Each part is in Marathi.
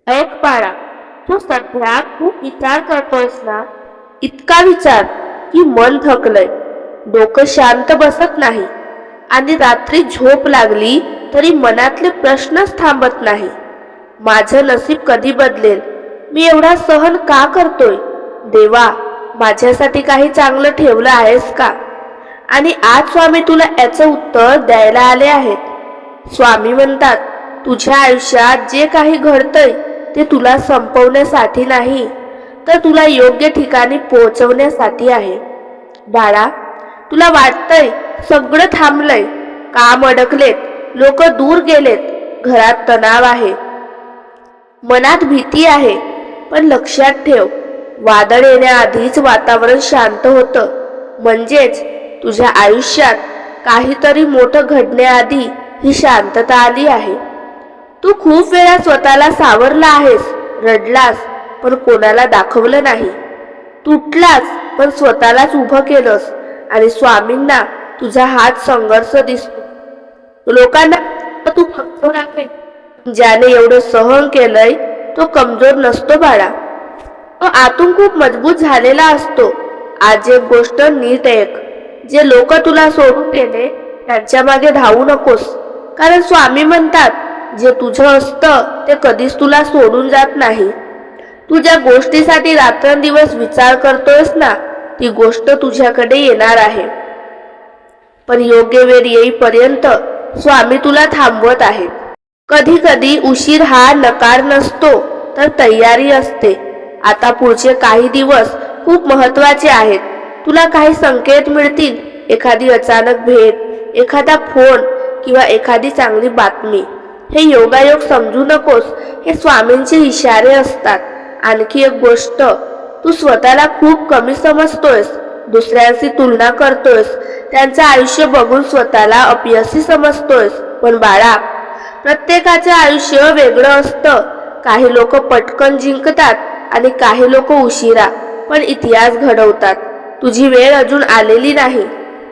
ऐक बाळा, तू सध्या खूप विचार करतोयस ना. इतका विचार की मन थकलंय, डोकं शांत बसत नाही आणि रात्री झोप लागली तरी मनातले प्रश्नच थांबत नाही. माझं नसीब कधी बदलेल? मी एवढा सहन का करतोय? देवा, माझ्यासाठी काही चांगलं ठेवलं आहेस का? आणि आज स्वामी तुला याचं उत्तर द्यायला आले आहेत. स्वामी म्हणतात, तुझ्या आयुष्यात जे काही घडतंय ते तुला संपवण्यासाठी नाही, तर तुला योग्य ठिकाणी पोहोचवण्यासाठी आहे. बाळा, तुला वाटतंय सगळं थांबलंय, काम अडकलेत, लोक दूर गेलेत, घरात तणाव आहे, मनात भीती आहे. पण लक्षात ठेव, वादळ येण्याआधीच वातावरण शांत होतं. म्हणजेच तुझ्या आयुष्यात काहीतरी मोठं घडण्याआधी ही शांतता आली आहे. तू खूप वेळा स्वतःला सावरला आहेस, रडलास पण कोणाला दाखवलं नाही, तुटलास पण स्वतःलाच उभं केलंस. आणि स्वामींना तुझा हात संघर्ष दिसतो. लोकांना तू कमजोर आहे. ज्याने एवढं सहन केलंय तो कमजोर नसतो बाळा, तो आतून खूप मजबूत झालेला असतो. आज एक गोष्ट नीट ऐक, जे लोक तुला सोडून गेले त्यांच्या मागे धावू नकोस. कारण स्वामी म्हणतात, जे तुझं असतं ते कधीच तुला सोडून जात नाही. तू ज्या गोष्टीसाठी रात्रंदिवस विचार करतोयस ना, ती गोष्ट तुझ्याकडे येणार आहे. पण योग्य वेळ येईपर्यंत स्वामी तुला थांबवत आहे. कधी कधी उशीर हा नकार नसतो, तर तयारी असते. आता पुढचे काही दिवस खूप महत्वाचे आहेत. तुला काही संकेत मिळतील, एखादी अचानक भेट, एखादा फोन किंवा एखादी चांगली बातमी. हे योगायोग समजू नकोस, हे स्वामींचे इशारे असतात. आणखी एक गोष्ट, तू स्वतःला खूप कमी समजतोयस, दुसऱ्यांशी तुलना करतोयस, त्यांचं आयुष्य बघून स्वतःला अपयशी समजतोयस. पण बाळा, प्रत्येकाचं आयुष्य वेगळं असतं. काही लोक पटकन जिंकतात आणि काही लोक उशिरा पण इतिहास घडवतात. तुझी वेळ अजून आलेली नाही,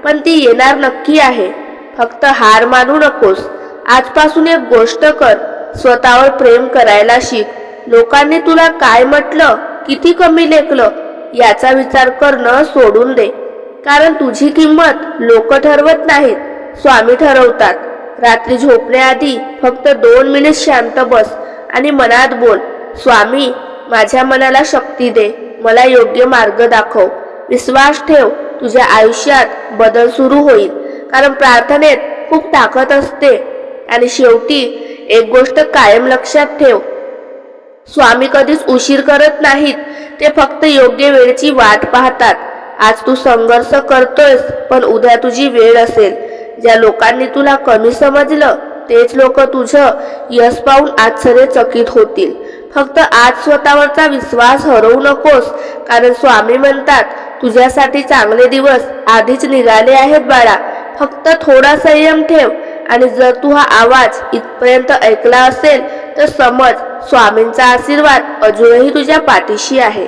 पण ती येणार नक्की आहे. फक्त हार मानू नकोस. आजपासून एक गोष्ट कर, स्वतःवर प्रेम करायला शिक. लोकांनी तुला काय म्हटलं, किती कमी लेखलं, याचा विचार करणं सोडून दे. कारण तुझी किंमत लोक ठरवत नाहीत, स्वामी ठरवतात. रात्री झोपण्याआधी फक्त 2 मिनिट शांत बस आणि मनात बोल, स्वामी, माझ्या मनाला शक्ती दे, मला योग्य मार्ग दाखव. विश्वास ठेव, तुझ्या आयुष्यात बदल सुरू होईल. कारण प्रार्थनेत खूप ताकद असते. आणि शेवटी एक गोष्ट कायम लक्षात ठेव, स्वामी कधीच उशीर करत नाहीत, ते फक्त योग्य वेळेची वाट पाहतात. आज तू संघर्ष करतोयस, पण उद्या तुझी वेळ असेल. ज्या लोकांनी तुला कमी समजलं तेच लोक तुझं यश पाहून आश्चर्यचकित होतील. फक्त आज स्वतःवरचा विश्वास हरवू नकोस. कारण स्वामी म्हणतात, तुझ्यासाठी चांगले दिवस आधीच निघाले आहेत बाळा. फक्त थोडा संयम ठेव. आणि जर तू हा आवाज इथपर्यंत ऐकला असेल तर समज, स्वामींचा आशीर्वाद अजूनही तुझ्या पाठीशी आहे.